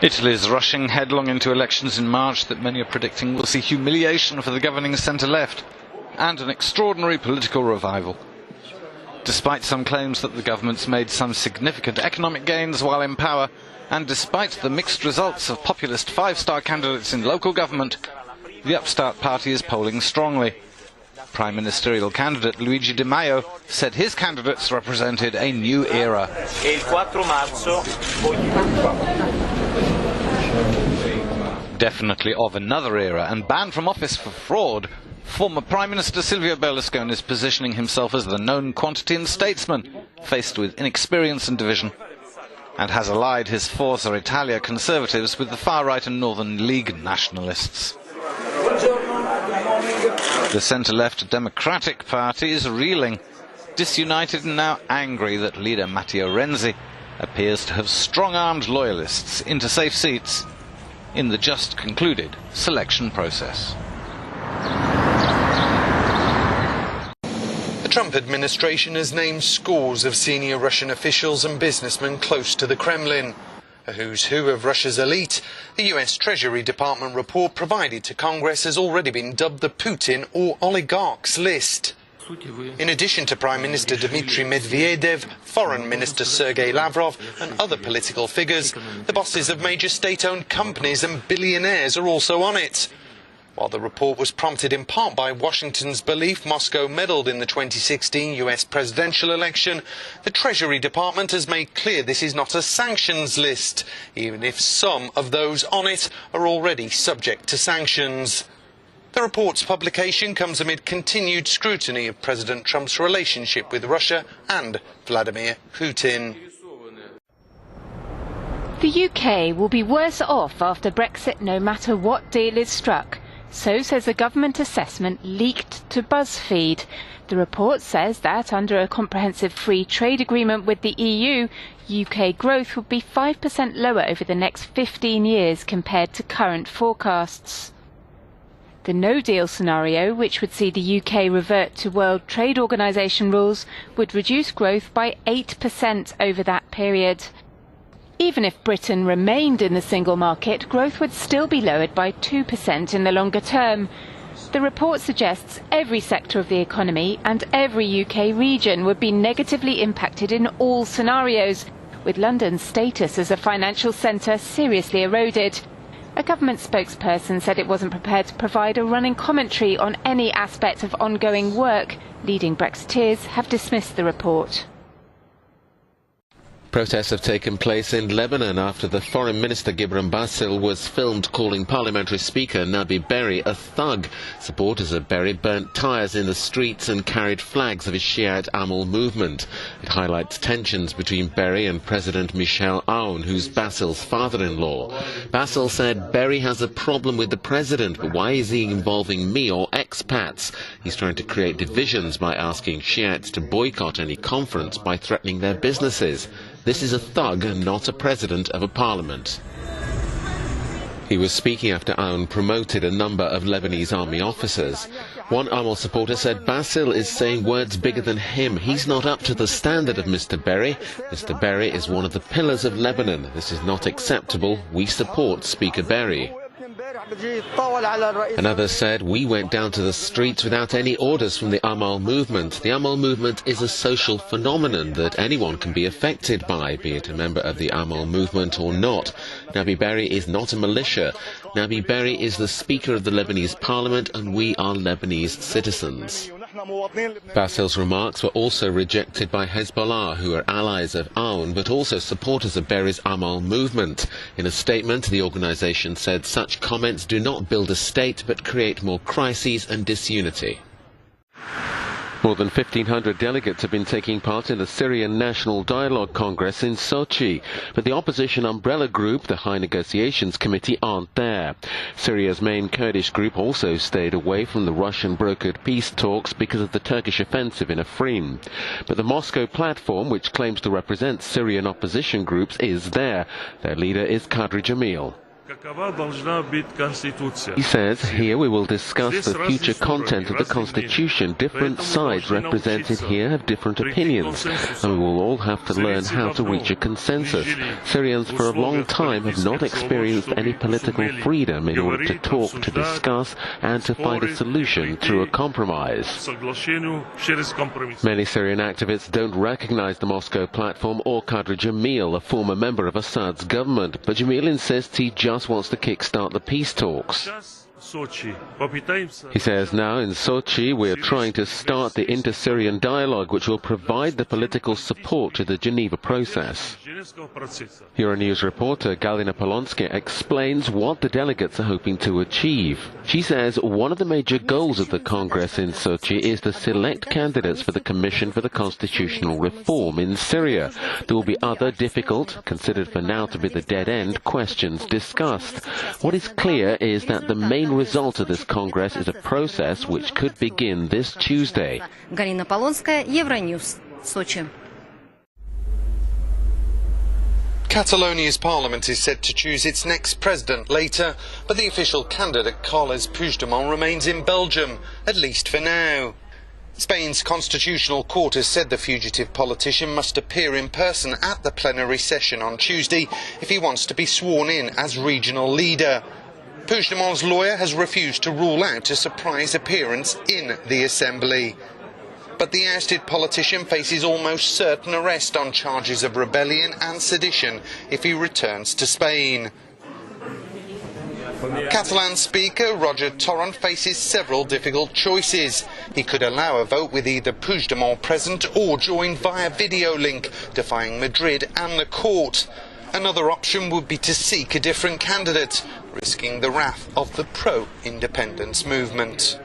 Italy is rushing headlong into elections in March that many are predicting will see humiliation for the governing centre-left and an extraordinary political revival. Despite some claims that the government's made some significant economic gains while in power, and despite the mixed results of populist five-star candidates in local government, the upstart party is polling strongly. Prime Ministerial candidate Luigi Di Maio said his candidates represented a new era. Definitely of another era, and banned from office for fraud, former Prime Minister Silvio Berlusconi is positioning himself as the known quantity and statesman, faced with inexperience and division, and has allied his Forza Italia conservatives with the far-right and Northern League nationalists. The centre-left Democratic Party is reeling, disunited and now angry that leader Matteo Renzi appears to have strong-armed loyalists into safe seats in the just concluded selection process. The Trump administration has named scores of senior Russian officials and businessmen close to the Kremlin. A who's who of Russia's elite, the US Treasury Department report provided to Congress has already been dubbed the Putin or oligarchs list. In addition to Prime Minister Dmitry Medvedev, Foreign Minister Sergei Lavrov and other political figures, the bosses of major state-owned companies and billionaires are also on it. While the report was prompted in part by Washington's belief Moscow meddled in the 2016 US presidential election, the Treasury Department has made clear this is not a sanctions list, even if some of those on it are already subject to sanctions. The report's publication comes amid continued scrutiny of President Trump's relationship with Russia and Vladimir Putin. The UK will be worse off after Brexit no matter what deal is struck. So says a government assessment leaked to BuzzFeed. The report says that under a comprehensive free trade agreement with the EU, UK growth would be 5% lower over the next 15 years compared to current forecasts. The no-deal scenario, which would see the UK revert to World Trade Organization rules, would reduce growth by 8% over that period. Even if Britain remained in the single market, growth would still be lowered by 2% in the longer term. The report suggests every sector of the economy and every UK region would be negatively impacted in all scenarios, with London's status as a financial centre seriously eroded. A government spokesperson said it wasn't prepared to provide a running commentary on any aspect of ongoing work. Leading Brexiteers have dismissed the report. Protests have taken place in Lebanon after the Foreign Minister Gibran Basil was filmed calling Parliamentary Speaker Nabi Berri a thug. Supporters of Berri burnt tyres in the streets and carried flags of his Shiite Amal movement. It highlights tensions between Berri and President Michel Aoun, who's Basil's father-in-law. Basil said Berri has a problem with the president, but why is he involving me or expats? He's trying to create divisions by asking Shiites to boycott any conference by threatening their businesses. This is a thug and not a president of a parliament. He was speaking after Aoun promoted a number of Lebanese army officers. One Amal supporter said Basil is saying words bigger than him. He's not up to the standard of Mr. Berri. Mr. Berri is one of the pillars of Lebanon. This is not acceptable. We support Speaker Berri. Another said, we went down to the streets without any orders from the Amal movement. The Amal movement is a social phenomenon that anyone can be affected by, be it a member of the Amal movement or not. Nabi Berri is not a militia. Nabi Berri is the Speaker of the Lebanese Parliament, and we are Lebanese citizens. Basil's remarks were also rejected by Hezbollah, who are allies of Aoun, but also supporters of Berri's Amal movement. In a statement, the organisation said such comments do not build a state, but create more crises and disunity. More than 1,500 delegates have been taking part in the Syrian National Dialogue Congress in Sochi, but the opposition umbrella group, the High Negotiations Committee, aren't there. Syria's main Kurdish group also stayed away from the Russian-brokered peace talks because of the Turkish offensive in Afrin. But the Moscow platform, which claims to represent Syrian opposition groups, is there. Their leader is Kadri Jamil. He says, here we will discuss the future content of the constitution. Different sides represented here have different opinions, and we will all have to learn how to reach a consensus. Syrians for a long time have not experienced any political freedom in order to talk, to discuss, and to find a solution through a compromise. Many Syrian activists don't recognize the Moscow platform or Qadri Jamil, a former member of Assad's government, but Jamil insists he just wants to kickstart the peace talks. He says now in Sochi we're trying to start the inter-Syrian dialogue which will provide the political support to the Geneva process. Euronews reporter Galina Polonsky explains what the delegates are hoping to achieve. She says one of the major goals of the Congress in Sochi is to select candidates for the Commission for the Constitutional Reform in Syria. There will be other difficult, considered for now to be the dead end, questions discussed. What is clear is that the main result of this Congress is a process which could begin this Tuesday. Galina Polonskaya, Euronews, Sochi. Catalonia's parliament is set to choose its next president later, but the official candidate Carles Puigdemont remains in Belgium, at least for now. Spain's constitutional court has said the fugitive politician must appear in person at the plenary session on Tuesday if he wants to be sworn in as regional leader. Puigdemont's lawyer has refused to rule out a surprise appearance in the assembly. But the ousted politician faces almost certain arrest on charges of rebellion and sedition if he returns to Spain. Catalan Speaker Roger Torrent faces several difficult choices. He could allow a vote with either Puigdemont present or join via video link, defying Madrid and the court. Another option would be to seek a different candidate, risking the wrath of the pro-independence movement.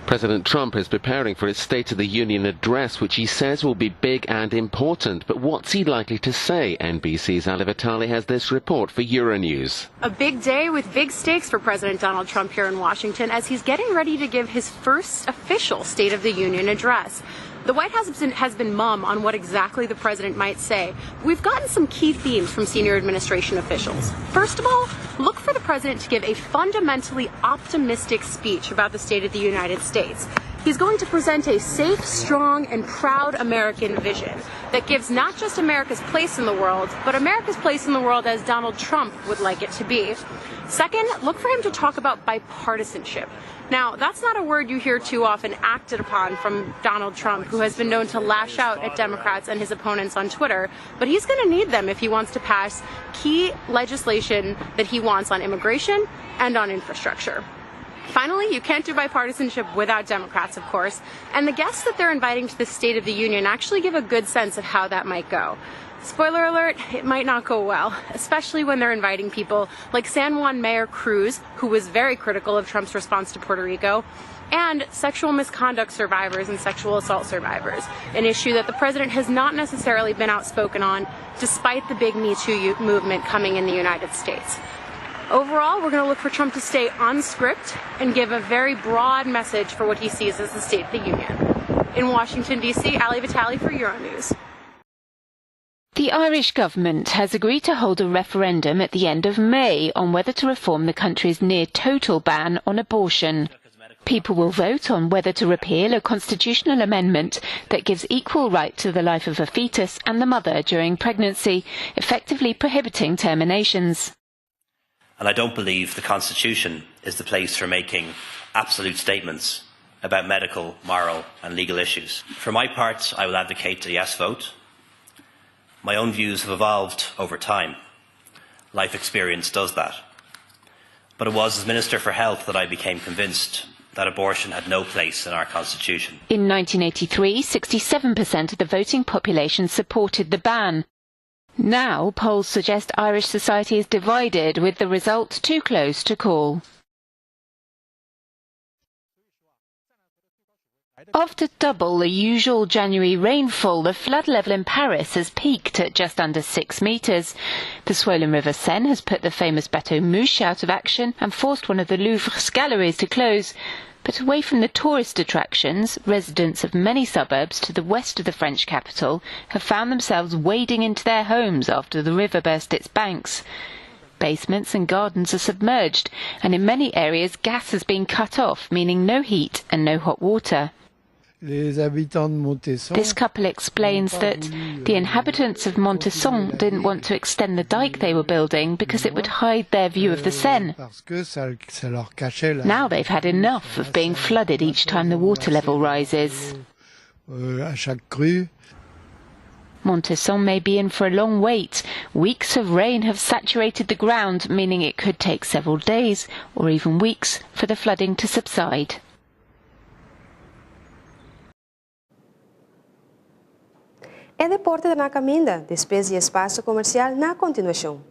President Trump is preparing for his State of the Union address, which he says will be big and important. But what's he likely to say? NBC's Ali Vitali has this report for Euronews. A big day with big stakes for President Donald Trump here in Washington as he's getting ready to give his first official State of the Union address. The White House has been mum on what exactly the president might say. We've gotten some key themes from senior administration officials. First of all, look for the president to give a fundamentally optimistic speech about the state of the United States. He's going to present a safe, strong, and proud American vision that gives not just America's place in the world, but America's place in the world as Donald Trump would like it to be. Second, look for him to talk about bipartisanship. Now, that's not a word you hear too often acted upon from Donald Trump, who has been known to lash out at Democrats and his opponents on Twitter, but he's going to need them if he wants to pass key legislation that he wants on immigration and on infrastructure. Finally, you can't do bipartisanship without Democrats, of course, and the guests that they're inviting to the State of the Union actually give a good sense of how that might go. Spoiler alert, it might not go well, especially when they're inviting people like San Juan Mayor Cruz, who was very critical of Trump's response to Puerto Rico, and sexual misconduct survivors and sexual assault survivors, an issue that the president has not necessarily been outspoken on, despite the big Me Too movement coming in the United States. Overall, we're going to look for Trump to stay on script and give a very broad message for what he sees as the State of the Union. In Washington, D.C., Ali Vitali for Euronews. The Irish government has agreed to hold a referendum at the end of May on whether to reform the country's near-total ban on abortion. People will vote on whether to repeal a constitutional amendment that gives equal right to the life of a fetus and the mother during pregnancy, effectively prohibiting terminations. And I don't believe the Constitution is the place for making absolute statements about medical, moral and legal issues. For my part, I will advocate a yes vote. My own views have evolved over time. Life experience does that. But it was as Minister for Health that I became convinced that abortion had no place in our Constitution. In 1983, 67% of the voting population supported the ban. Now, polls suggest Irish society is divided, with the result too close to call. After double the usual January rainfall, the flood level in Paris has peaked at just under 6 metres. The swollen River Seine has put the famous Bateau Mouche out of action and forced one of the Louvre's galleries to close. But away from the tourist attractions, residents of many suburbs to the west of the French capital have found themselves wading into their homes after the river burst its banks. Basements and gardens are submerged, and in many areas gas has been cut off, meaning no heat and no hot water. This couple explains that the inhabitants of Montesson didn't want to extend the dike they were building because it would hide their view of the Seine. Now they've had enough of being flooded each time the water level rises. Montesson may be in for a long wait. Weeks of rain have saturated the ground, meaning it could take several days or even weeks for the flooding to subside. É Repórter na Caminda, despesa e espaço comercial na continuação.